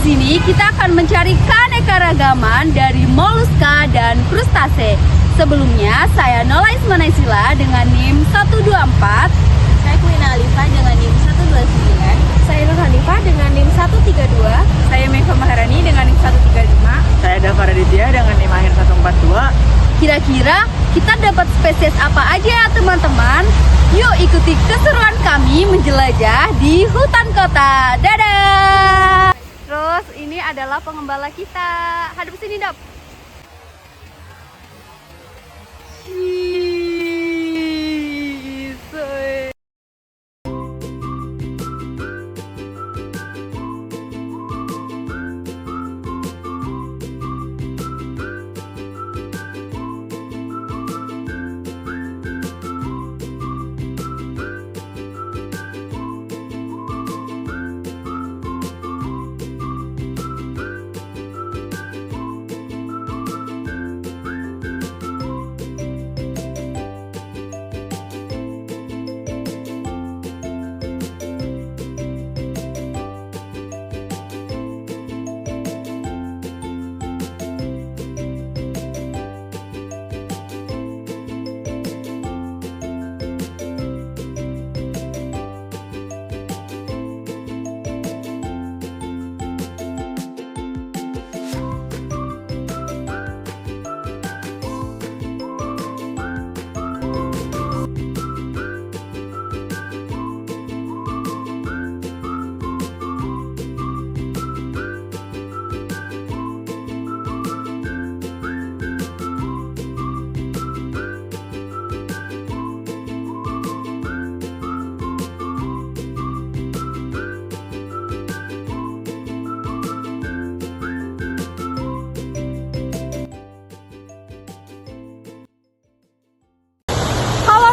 sini kita akan mencari keanekaragaman dari moluska dan krustase. Sebelumnya, saya Nola Ismanaisila dengan NIM 124. Saya Queen Alifa dengan NIM 129. Saya Nur Hanifah dengan NIM 132. Saya Meva Maharani dengan NIM 135. Saya Dava Raditya dengan NIM akhir 142. Kira-kira kita dapat spesies apa aja ya teman-teman? Yuk ikuti keseruan kami menjelajah di hutan kota. Dadah! Terus ini adalah pengembala kita. Hadap sini, Dap.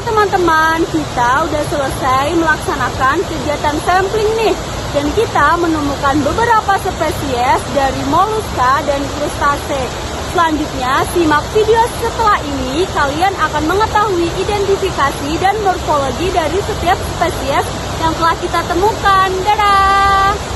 Teman-teman, kita udah selesai melaksanakan kegiatan sampling nih, dan kita menemukan beberapa spesies dari moluska dan krustase. Selanjutnya, simak video setelah ini, kalian akan mengetahui identifikasi dan morfologi dari setiap spesies yang telah kita temukan. Dadah!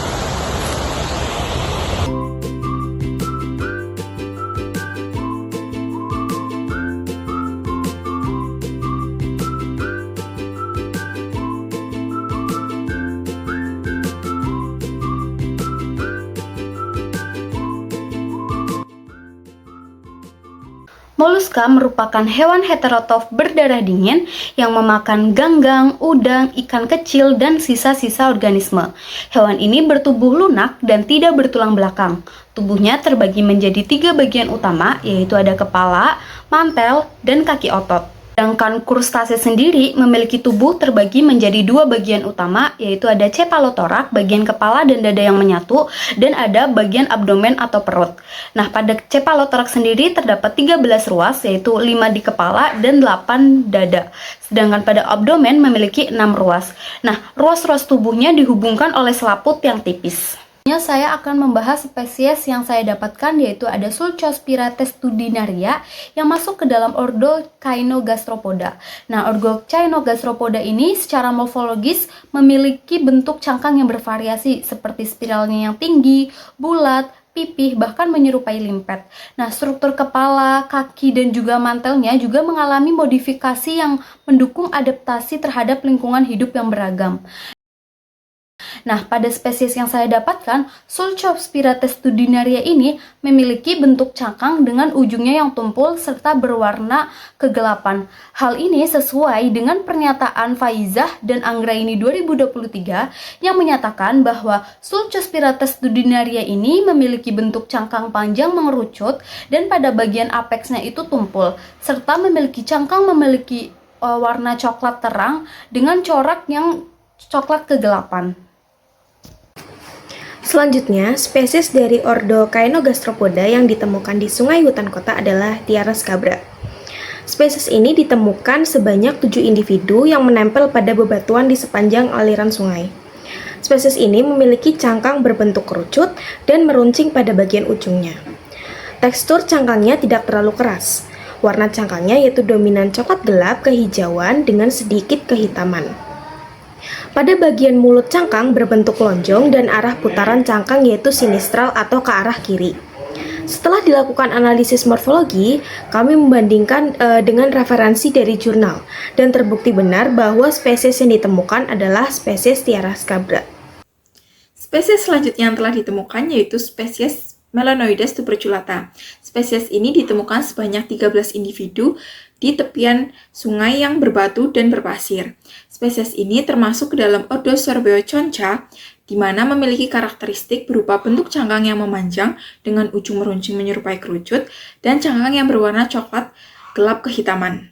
Moluska merupakan hewan heterotrof berdarah dingin yang memakan ganggang, udang, ikan kecil, dan sisa-sisa organisme. Hewan ini bertubuh lunak dan tidak bertulang belakang. Tubuhnya terbagi menjadi 3 bagian utama, yaitu ada kepala, mantel, dan kaki otot. Sedangkan krustase sendiri memiliki tubuh terbagi menjadi 2 bagian utama, yaitu ada cephalothorax, bagian kepala dan dada yang menyatu, dan ada bagian abdomen atau perut. Nah, pada cephalothorax sendiri terdapat 13 ruas, yaitu 5 di kepala dan 8 dada. Sedangkan pada abdomen memiliki 6 ruas. Nah, ruas-ruas tubuhnya dihubungkan oleh selaput yang tipis. Saya akan membahas spesies yang saya dapatkan, yaitu ada Sulcospira testudinaria yang masuk ke dalam ordo Caenogastropoda. Nah, ordo Caenogastropoda ini secara morfologis memiliki bentuk cangkang yang bervariasi seperti spiralnya yang tinggi, bulat, pipih, bahkan menyerupai limpet. Nah, struktur kepala, kaki, dan juga mantelnya juga mengalami modifikasi yang mendukung adaptasi terhadap lingkungan hidup yang beragam. Nah, pada spesies yang saya dapatkan, Sulcospira testudinaria ini memiliki bentuk cangkang dengan ujungnya yang tumpul serta berwarna kegelapan. Hal ini sesuai dengan pernyataan Faizah dan Anggraini 2023 yang menyatakan bahwa Sulcospira testudinaria ini memiliki bentuk cangkang panjang mengerucut dan pada bagian apexnya itu tumpul, serta memiliki cangkang memiliki warna coklat terang dengan corak yang coklat kegelapan. Selanjutnya, spesies dari ordo Caenogastropoda yang ditemukan di sungai hutan kota adalah Tiara scabra. Spesies ini ditemukan sebanyak 7 individu yang menempel pada bebatuan di sepanjang aliran sungai. Spesies ini memiliki cangkang berbentuk kerucut dan meruncing pada bagian ujungnya. Tekstur cangkangnya tidak terlalu keras. Warna cangkangnya yaitu dominan coklat gelap kehijauan dengan sedikit kehitaman. Pada bagian mulut cangkang berbentuk lonjong dan arah putaran cangkang yaitu sinistral atau ke arah kiri. Setelah dilakukan analisis morfologi, kami membandingkan dengan referensi dari jurnal dan terbukti benar bahwa spesies yang ditemukan adalah spesies Tiara scabra. Spesies selanjutnya yang telah ditemukan yaitu spesies Melanoides tuberculata. Spesies ini ditemukan sebanyak 13 individu di tepian sungai yang berbatu dan berpasir. Spesies ini termasuk ke dalam ordo Sorbeoconcha, di mana memiliki karakteristik berupa bentuk cangkang yang memanjang dengan ujung meruncing menyerupai kerucut dan cangkang yang berwarna coklat gelap kehitaman.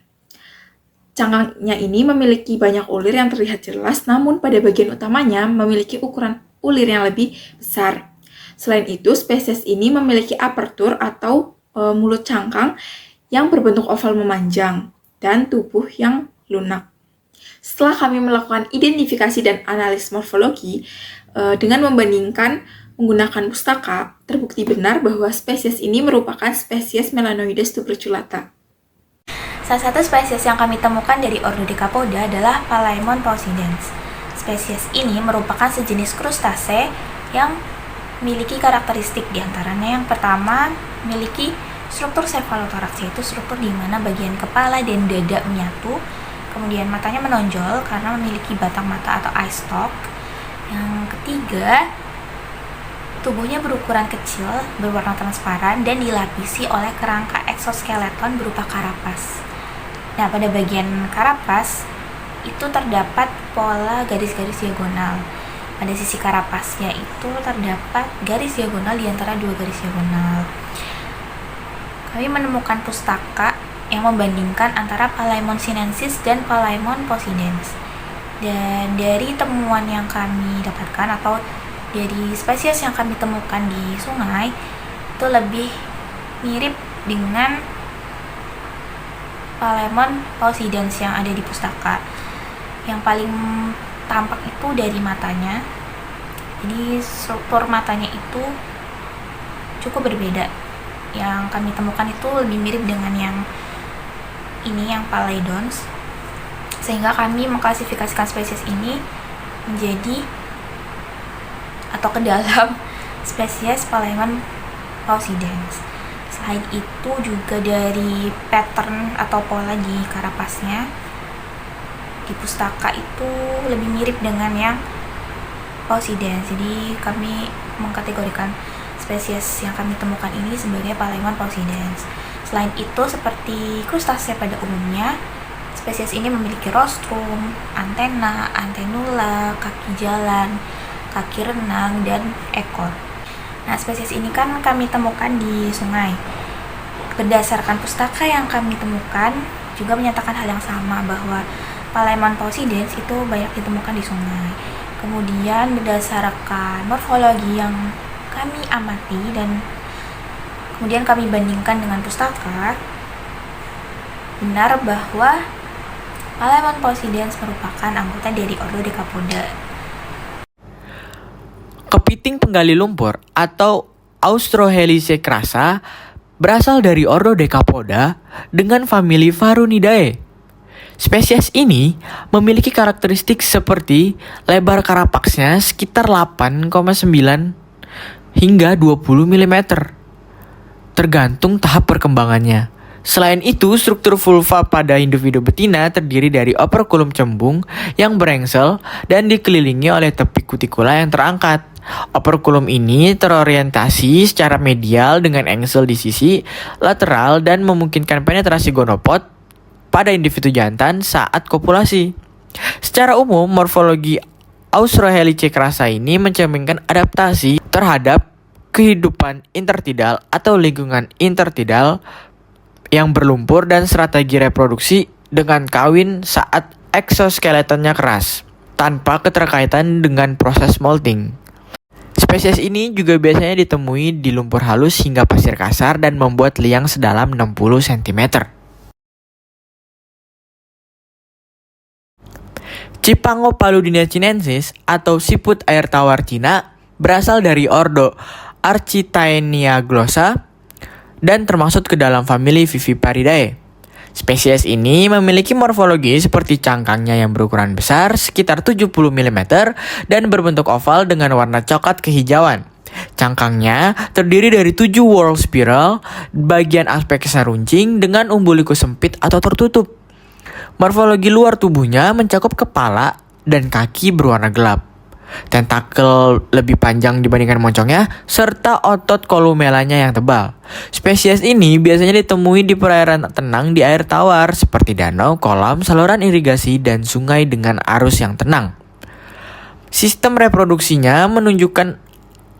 Cangkangnya ini memiliki banyak ulir yang terlihat jelas, namun pada bagian utamanya memiliki ukuran ulir yang lebih besar. Selain itu, spesies ini memiliki apertur atau mulut cangkang yang berbentuk oval memanjang dan tubuh yang lunak. Setelah kami melakukan identifikasi dan analisis morfologi dengan membandingkan menggunakan pustaka, terbukti benar bahwa spesies ini merupakan spesies Melanoides tuberculata. Salah satu spesies yang kami temukan dari ordo Decapoda adalah Palaemon paucidens. Spesies ini merupakan sejenis krustase yang memiliki karakteristik diantaranya yang pertama memiliki struktur cephalothorax, yaitu struktur di mana bagian kepala dan dada menyatu. Kemudian matanya menonjol karena memiliki batang mata atau eye stalk. Yang ketiga, tubuhnya berukuran kecil, berwarna transparan dan dilapisi oleh kerangka eksoskeleton berupa karapas. Nah, pada bagian karapas itu terdapat pola garis-garis diagonal. Pada sisi karapasnya itu terdapat garis diagonal di antara dua garis diagonal. Kami menemukan pustaka yang membandingkan antara Palaemon sinensis dan Palaemon paucidens. Dan dari temuan yang kami dapatkan atau dari spesies yang kami temukan di sungai itu lebih mirip dengan Palaemon paucidens yang ada di pustaka. Yang paling tampak itu dari matanya. Jadi struktur matanya itu cukup berbeda. Yang kami temukan itu lebih mirip dengan yang ini, yang Palaedons. Sehingga kami mengklasifikasikan spesies ini menjadi atau ke dalam spesies Palaemon paucidens. Selain itu juga dari pattern atau pola di karapasnya di pustaka itu lebih mirip dengan yang paucidens. Jadi kami mengkategorikan spesies yang kami temukan ini sebagai Palaemon paucidens. Selain itu, seperti krustase pada umumnya, spesies ini memiliki rostrum, antena, antenula, kaki jalan, kaki renang, dan ekor. Nah, spesies ini kan kami temukan di sungai. Berdasarkan pustaka yang kami temukan juga menyatakan hal yang sama, bahwa Palaemon paucidens itu banyak ditemukan di sungai. Kemudian berdasarkan morfologi yang kami amati dan kemudian kami bandingkan dengan pustaka, benar bahwa Palaemon paucidens merupakan anggota dari ordo Decapoda. Kepiting penggali lumpur atau Austrohelicecrasa berasal dari ordo Decapoda dengan famili Varunidae. Spesies ini memiliki karakteristik seperti lebar karapaksnya sekitar 8,9 hingga 20 mm, tergantung tahap perkembangannya. Selain itu, struktur vulva pada individu betina terdiri dari operculum cembung yang berengsel dan dikelilingi oleh tepi kutikula yang terangkat. Operculum ini terorientasi secara medial dengan engsel di sisi lateral dan memungkinkan penetrasi gonopod pada individu jantan saat kopulasi. Secara umum, morfologi Austrohelicecrasa ini mencerminkan adaptasi terhadap kehidupan intertidal atau lingkungan intertidal yang berlumpur dan strategi reproduksi dengan kawin saat eksoskeletonnya keras, tanpa keterkaitan dengan proses molting. Spesies ini juga biasanya ditemui di lumpur halus hingga pasir kasar dan membuat liang sedalam 60 cm. Cipangopaludinia chinensis atau siput air tawar Cina berasal dari ordo Architaenia glossa dan termasuk ke dalam famili Viviparidae. Spesies ini memiliki morfologi seperti cangkangnya yang berukuran besar sekitar 70 mm dan berbentuk oval dengan warna coklat kehijauan. Cangkangnya terdiri dari 7 whorl spiral, bagian aspeknya runcing dengan umbilikus sempit atau tertutup. Morfologi luar tubuhnya mencakup kepala dan kaki berwarna gelap. Tentakel lebih panjang dibandingkan moncongnya, serta otot kolumelanya yang tebal. Spesies ini biasanya ditemui di perairan tenang di air tawar seperti danau, kolam, saluran irigasi, dan sungai dengan arus yang tenang. Sistem reproduksinya menunjukkan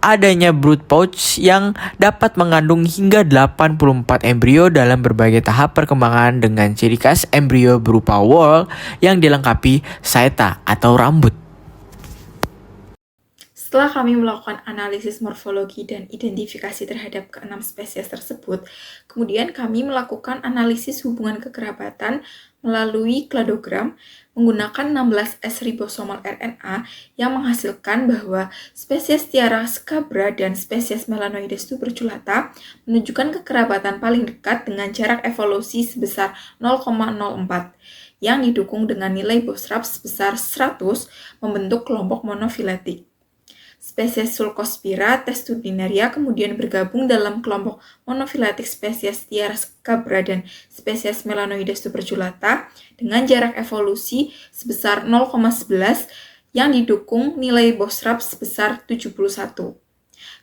adanya brood pouch yang dapat mengandung hingga 84 embrio dalam berbagai tahap perkembangan dengan ciri khas embrio berupa whorl yang dilengkapi saeta atau rambut. Setelah kami melakukan analisis morfologi dan identifikasi terhadap ke-6 spesies tersebut, kemudian kami melakukan analisis hubungan kekerabatan melalui kladogram menggunakan 16S ribosomal RNA yang menghasilkan bahwa spesies Tiara scabra dan spesies Melanoides tuberculata menunjukkan kekerabatan paling dekat dengan jarak evolusi sebesar 0,04 yang didukung dengan nilai Bostrap sebesar 100 membentuk kelompok monofiletik. Spesies Sulcospira testudinaria kemudian bergabung dalam kelompok monofiletik spesies Tiara scabra dan spesies Melanoides tuberculata dengan jarak evolusi sebesar 0,11 yang didukung nilai Bostrap sebesar 71.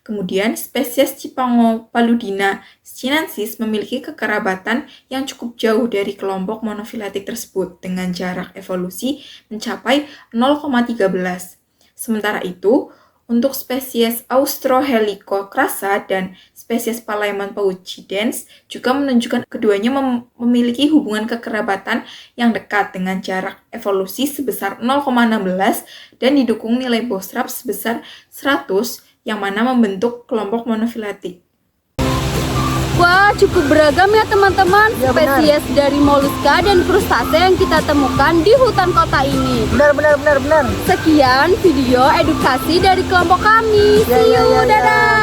Kemudian spesies Cipangopaludina chinensis memiliki kekerabatan yang cukup jauh dari kelompok monofiletik tersebut dengan jarak evolusi mencapai 0,13. Sementara itu, untuk spesies Austrohelicocrasa dan spesies Palaemon paucidens juga menunjukkan keduanya memiliki hubungan kekerabatan yang dekat dengan jarak evolusi sebesar 0,16 dan didukung nilai Bostrap sebesar 100 yang mana membentuk kelompok monofiletik. Wah, cukup beragam ya teman-teman spesies dari moluska dan krustase yang kita temukan di hutan kota ini. Benar. Sekian video edukasi dari kelompok kami. See you, dadah!